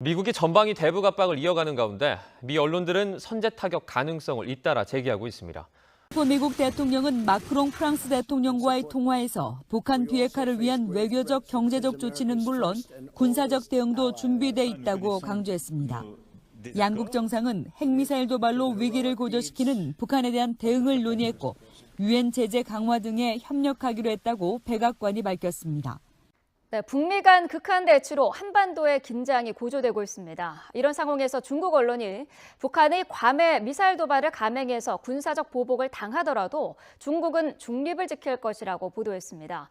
미국이 전방위 대북 압박을 이어가는 가운데 미 언론들은 선제 타격 가능성을 잇따라 제기하고 있습니다. 미국 대통령은 마크롱 프랑스 대통령과의 통화에서 북한 비핵화를 위한 외교적, 경제적 조치는 물론 군사적 대응도 준비돼 있다고 강조했습니다. 양국 정상은 핵미사일 도발로 위기를 고조시키는 북한에 대한 대응을 논의했고 유엔 제재 강화 등에 협력하기로 했다고 백악관이 밝혔습니다. 네, 북미 간 극한 대치로 한반도의 긴장이 고조되고 있습니다. 이런 상황에서 중국 언론이 북한의 괌에 미사일 도발을 감행해서 군사적 보복을 당하더라도 중국은 중립을 지킬 것이라고 보도했습니다.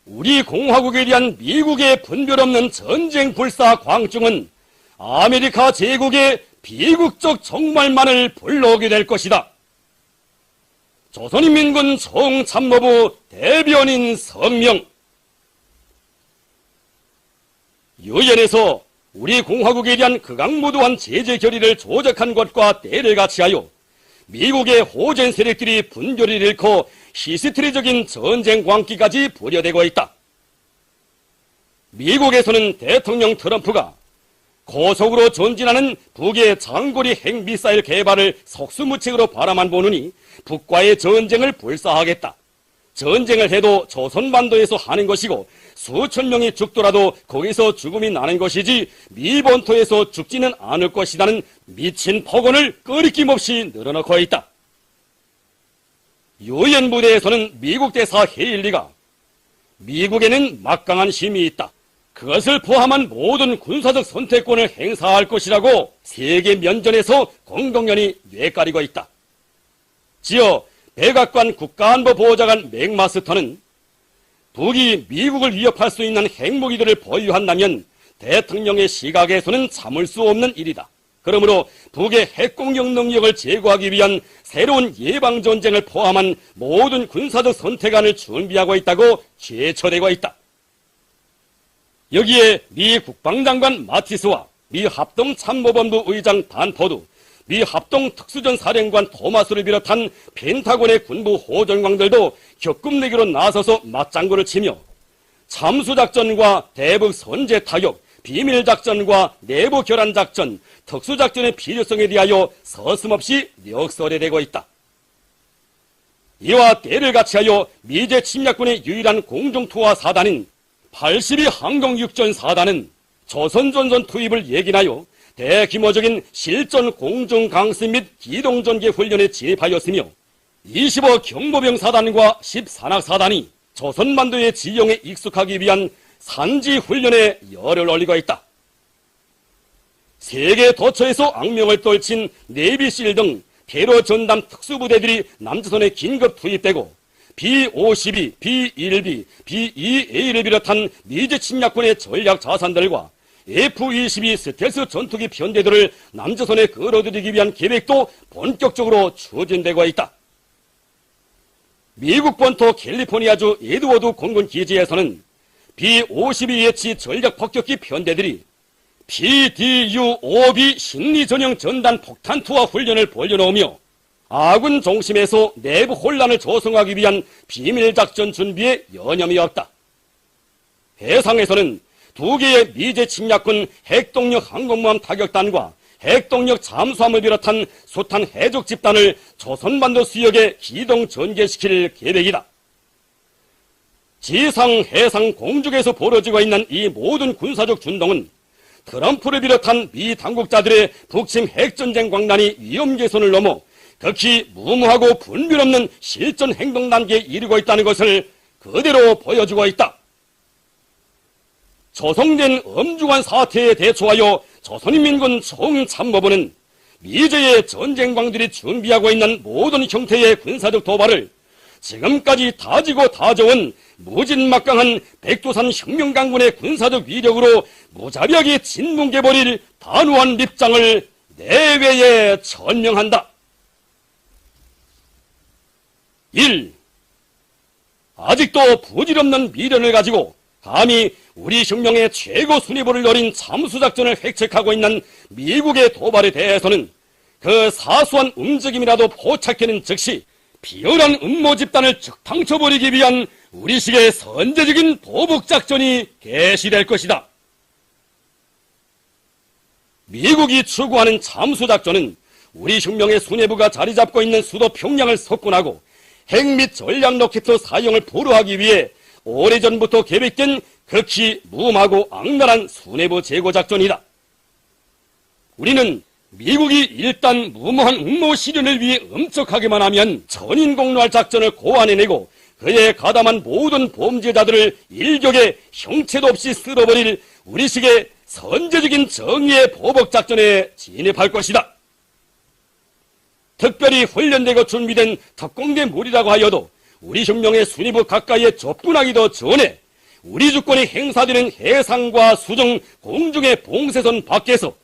우리 공화국에 대한 미국의 분별 없는 전쟁 불사 광증은 아메리카 제국의 비극적 종말만을 불러오게 될 것이다. 조선인민군 총참모부 대변인 성명. 유엔에서 우리 공화국에 대한 극악무도한 제재 결의를 조작한 것과 때를 같이하여 미국의 호전 세력들이 분별을 잃고 히스테리적인 전쟁 광기까지 부려대고 있다. 미국에서는 대통령 트럼프가 고속으로 전진하는 북의 장거리 핵미사일 개발을 속수무책으로 바라만 보느니 북과의 전쟁을 불사하겠다. 전쟁을 해도 조선반도에서 하는 것이고 수천 명이 죽더라도 거기서 죽음이 나는 것이지 미 본토에서 죽지는 않을 것이라는 미친 폭언을 꺼리낌없이 늘어놓고 있다. 유엔 부대에서는 미국 대사 헤일리가 미국에는 막강한 힘이 있다. 그것을 포함한 모든 군사적 선택권을 행사할 것이라고 세계 면전에서 공동연히 뇌까리고 있다. 지어 백악관 국가안보보좌관 맥마스터는 북이 미국을 위협할 수 있는 핵무기들을 보유한다면 대통령의 시각에서는 참을 수 없는 일이다. 그러므로 북의 핵공격 능력을 제거하기 위한 새로운 예방전쟁을 포함한 모든 군사적 선택안을 준비하고 있다고 제처되고 있다. 여기에 미 국방장관 마티스와 미 합동참모본부 의장 단포드, 미 합동특수전사령관 토마스를 비롯한 펜타곤의 군부 호전광들도 격금내기로 나서서 맞장구를 치며 참수작전과 대북 선제 타격, 비밀작전과 내부 교란작전, 특수작전의 필요성에 대하여 서슴없이 멱살에대고 있다. 이와 때를 같이하여 미제 침략군의 유일한 공중투하 사단인 82 항공육전사단은 조선전선 투입을 예견하여 대규모적인 실전 공중 강습 및 기동전개 훈련에 진입하였으며 25 경보병 사단과 10 산악사단이 조선반도의 지형에 익숙하기 위한 산지 훈련에 열을 올리고 있다. 세계 도처에서 악명을 떨친 네비실 등 테러 전담 특수부대들이 남조선에 긴급 투입되고 B-52, B-1B, B-2A를 비롯한 미제 침략군의 전략 자산들과 F-22 스텔스 전투기 편대들을 남조선에 끌어들이기 위한 계획도 본격적으로 추진되고 있다. 미국 본토 캘리포니아주 에드워드 공군 기지에서는 B-52H 전략 폭격기 편대들이 PDU-5B 심리 전형 전단 폭탄 투하 훈련을 벌여놓으며 아군 중심에서 내부 혼란을 조성하기 위한 비밀작전 준비에 여념이 없다. 해상에서는 2개의 미제 침략군 핵동력 항공모함 타격단과 핵동력 잠수함을 비롯한 숱한 해적 집단을 조선반도 수역에 기동 전개시킬 계획이다. 지상, 해상, 공중에서 벌어지고 있는 이 모든 군사적 준동은 트럼프를 비롯한 미 당국자들의 북침 핵전쟁 광란이 위험 개선을 넘어 극히 무모하고 분별 없는 실전 행동 단계에 이르고 있다는 것을 그대로 보여주고 있다. 조성된 엄중한 사태에 대처하여 조선인민군 총참모부는 미제의 전쟁광들이 준비하고 있는 모든 형태의 군사적 도발을 지금까지 다지고 다져온 무진막강한 백두산 혁명강군의 군사적 위력으로 무자비하게 진뭉개버릴 단호한 입장을 내외에 천명한다. 1. 아직도 부질없는 미련을 가지고 감히 우리 혁명의 최고 순위부를 노린 참수작전을 획책하고 있는 미국의 도발에 대해서는 그 사소한 움직임이라도 포착되는 즉시 비열한 음모 집단을 즉탕쳐버리기 위한 우리식의 선제적인 보복작전이 개시될 것이다. 미국이 추구하는 잠수작전은 우리 혁명의 수뇌부가 자리 잡고 있는 수도 평양을 석권하고 핵 및 전략 로켓 사용을 보루하기 위해 오래전부터 계획된 극히 무음하고 악랄한 수뇌부 제거 작전이다. 우리는 미국이 일단 무모한 음모 실현을 위해 엄격하게만 하면 전인공노할 작전을 고안해내고 그에 가담한 모든 범죄자들을 일격에 형체도 없이 쓸어버릴 우리식의 선제적인 정의의 보복 작전에 진입할 것이다. 특별히 훈련되고 준비된 특공대물이라고 하여도 우리 혁명의 수뇌부 가까이에 접근하기도 전에 우리 주권이 행사되는 해상과 수중, 공중의 봉쇄선 밖에서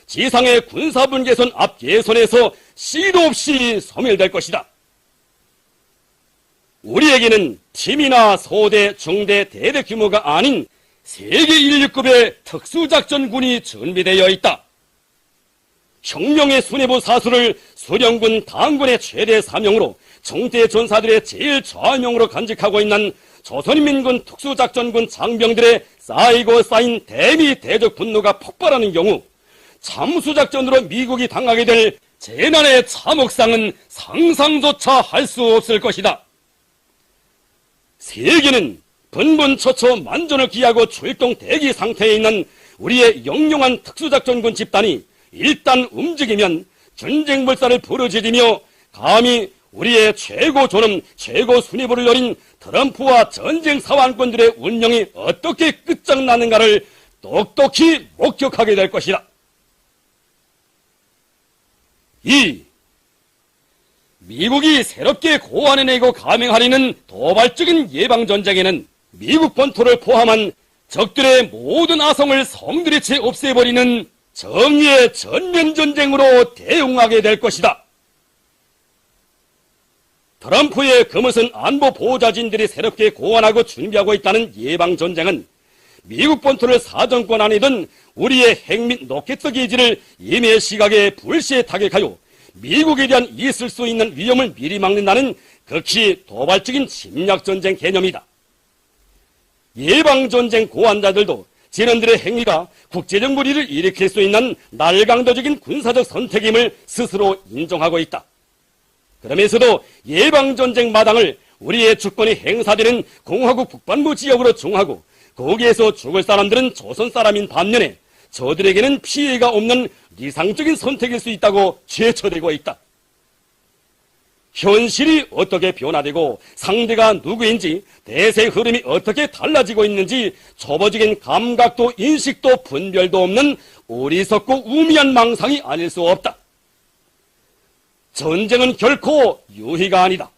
지상의 군사분계선 앞 예선에서 시도 없이 소멸될 것이다. 우리에게는 팀이나 소대, 중대, 대대 규모가 아닌 세계 인류급의 특수작전군이 준비되어 있다. 혁명의 수뇌부 사수를 수령군 당군의 최대 사명으로 정대 전사들의 제일 좌명으로 간직하고 있는 조선인민군 특수작전군 장병들의 쌓이고 쌓인 대미 대적 분노가 폭발하는 경우 잠수작전으로 미국이 당하게 될 재난의 참혹상은 상상조차 할 수 없을 것이다. 세계는 분분처처 만전을 기하고 출동 대기 상태에 있는 우리의 영용한 특수작전군 집단이 일단 움직이면 전쟁 불사를 부르짖으며 감히 우리의 최고 존엄, 최고 수뇌부를 노린 트럼프와 전쟁 사완꾼들의 운명이 어떻게 끝장나는가를 똑똑히 목격하게 될 것이다. 2. 미국이 새롭게 고안해내고 감행하려는 도발적인 예방전쟁에는 미국 본토를 포함한 적들의 모든 아성을 성들이채 없애버리는 정의의 전면전쟁으로 대응하게 될 것이다. 트럼프의 거뭇은 안보 보호자진들이 새롭게 고안하고 준비하고 있다는 예방전쟁은 미국 본토를 사정권 안이든 우리의 핵 및 로켓 기지를 임의 시각에 불시에 타격하여 미국에 대한 있을 수 있는 위험을 미리 막는다는 극히 도발적인 침략전쟁 개념이다. 예방전쟁 고안자들도 지는들의 행위가 국제적 무리를 일으킬 수 있는 날강도적인 군사적 선택임을 스스로 인정하고 있다. 그러면서도 예방전쟁 마당을 우리의 주권이 행사되는 공화국 북반부 지역으로 정하고 거기에서 죽을 사람들은 조선 사람인 반면에 저들에게는 피해가 없는 이상적인 선택일 수 있다고 제쳐되고 있다. 현실이 어떻게 변화되고 상대가 누구인지 대세 흐름이 어떻게 달라지고 있는지 초보적인 감각도 인식도 분별도 없는 어리석고 우미한 망상이 아닐 수 없다. 전쟁은 결코 유희가 아니다.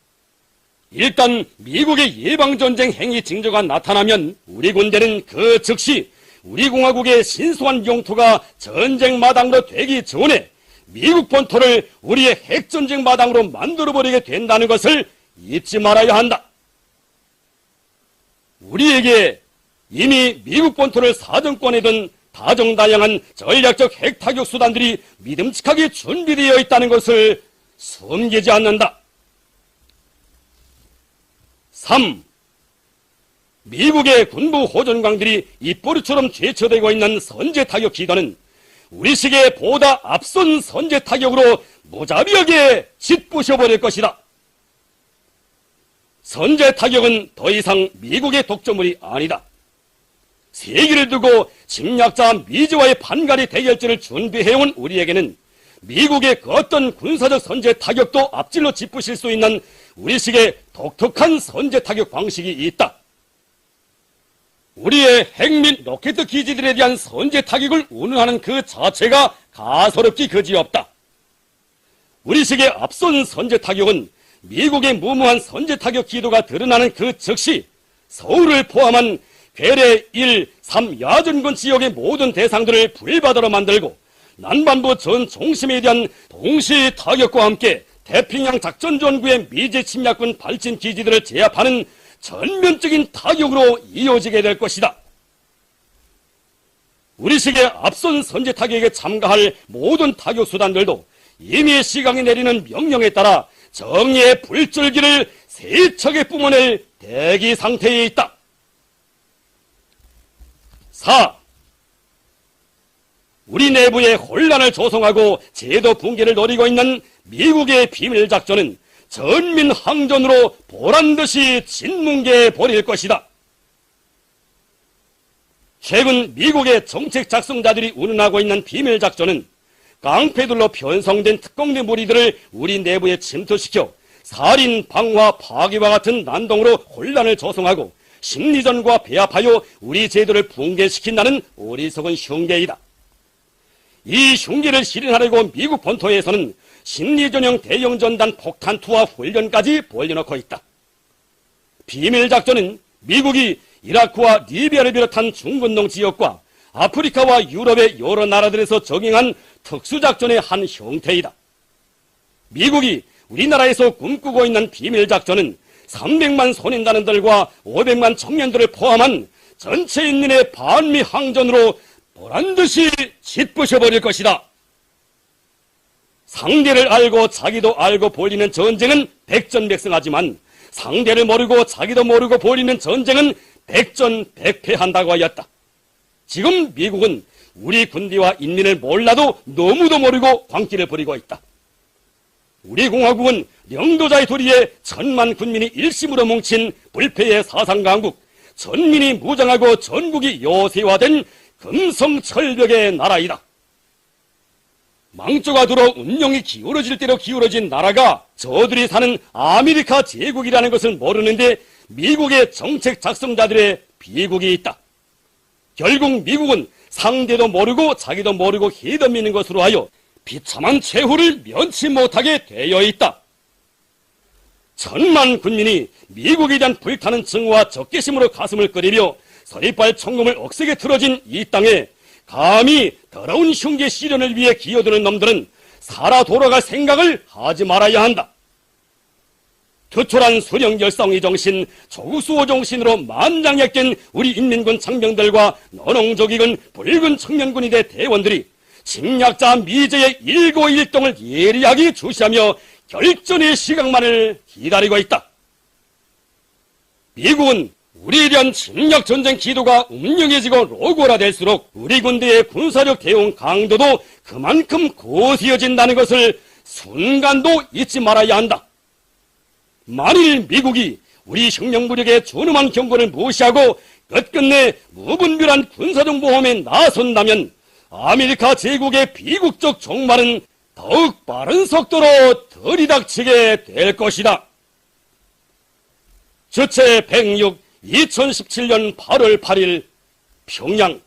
일단 미국의 예방전쟁 행위 징조가 나타나면 우리 군대는 그 즉시 우리 공화국의 신성한 영토가 전쟁 마당으로 되기 전에 미국 본토를 우리의 핵전쟁 마당으로 만들어버리게 된다는 것을 잊지 말아야 한다. 우리에게 이미 미국 본토를 사정권에 둔 다정다양한 전략적 핵타격 수단들이 믿음직하게 준비되어 있다는 것을 숨기지 않는다. 3. 미국의 군부 호전광들이 입보루처럼 제쳐되고 있는 선제타격 기도는 우리식의 보다 앞선 선제타격으로 무자비하게 짓부셔버릴 것이다. 선제타격은 더 이상 미국의 독점물이 아니다. 세기를 두고 침략자 미지와의 반가리 대결전을 준비해온 우리에게는 미국의 그 어떤 군사적 선제타격도 앞질러 짓부실 수 있는 우리식의 독특한 선제타격 방식이 있다. 우리의 핵 및 로켓 기지들에 대한 선제타격을 운운하는 그 자체가 가소롭기 그지없다. 우리식의 앞선 선제타격은 미국의 무모한 선제타격 기도가 드러나는 그 즉시 서울을 포함한 괴뢰 1, 3 야전군 지역의 모든 대상들을 불바다로 만들고 남반부 전 중심에 대한 동시 타격과 함께 태평양 작전전구의 미제 침략군 발진 기지들을 제압하는 전면적인 타격으로 이어지게 될 것이다. 우리식의 앞선 선제 타격에 참가할 모든 타격 수단들도 임의의 시강이 내리는 명령에 따라 정의의 불줄기를 세척에 뿜어낼 대기 상태에 있다. 4. 우리 내부에 혼란을 조성하고 제도 붕괴를 노리고 있는 미국의 비밀작전은 전민 항전으로 보란듯이 진뭉개 버릴 것이다. 최근 미국의 정책 작성자들이 운운하고 있는 비밀작전은 깡패들로 편성된 특공대 무리들을 우리 내부에 침투시켜 살인, 방화, 파괴와 같은 난동으로 혼란을 조성하고 심리전과 배합하여 우리 제도를 붕괴시킨다는 어리석은 흉계이다. 이 흉계를 실현하려고 미국 본토에서는 심리전형 대형전단 폭탄투하 훈련까지 벌려놓고 있다. 비밀작전은 미국이 이라크와 리비아를 비롯한 중건동 지역과 아프리카와 유럽의 여러 나라들에서 적용한 특수작전의 한 형태이다. 미국이 우리나라에서 꿈꾸고 있는 비밀작전은 300만 소년단원들과 500만 청년들을 포함한 전체 인민의 반미 항전으로 보란듯이 짓부셔버릴 것이다. 상대를 알고 자기도 알고 벌이는 전쟁은 백전백승하지만 상대를 모르고 자기도 모르고 벌이는 전쟁은 백전백패한다고 하였다. 지금 미국은 우리 군대와 인민을 몰라도 너무도 모르고 광기를 부리고 있다. 우리 공화국은 영도자의 도리에 1000만 군민이 일심으로 뭉친 불패의 사상강국, 전민이 무장하고 전국이 요새화된 금성철벽의 나라이다. 망조가 들어 운명이 기울어질 대로 기울어진 나라가 저들이 사는 아메리카 제국이라는 것을 모르는데 미국의 정책 작성자들의 비국이 있다. 결국 미국은 상대도 모르고 자기도 모르고 해도 미는 것으로 하여 비참한 최후를 면치 못하게 되어 있다. 1000만 군민이 미국에 대한 불타는 증오와 적개심으로 가슴을 끓이며 서리빨 청금을 억세게 틀어진 이 땅에 감히 더러운 흉계 실현을 위해 기어드는 놈들은 살아 돌아갈 생각을 하지 말아야 한다. 투철한 수령열성의 정신, 조국수호 정신으로 만장약된 우리 인민군 장병들과 노농적익은 붉은 청년군이대 대원들이 침략자 미제의 일거일동을 예리하게 주시하며 결전의 시각만을 기다리고 있다. 미국은 우리에 대한 침략전쟁 기도가 운명해지고 로고화될수록 우리 군대의 군사력 대응 강도도 그만큼 거세어진다는 것을 순간도 잊지 말아야 한다. 만일 미국이 우리 혁명무력의 존엄한 경고를 무시하고 끝끝내 무분별한 군사적 모험에 나선다면 아메리카 제국의 비국적 종말은 더욱 빠른 속도로 들이닥치게 될 것이다. 주체 106 2017년 8월 8일 평양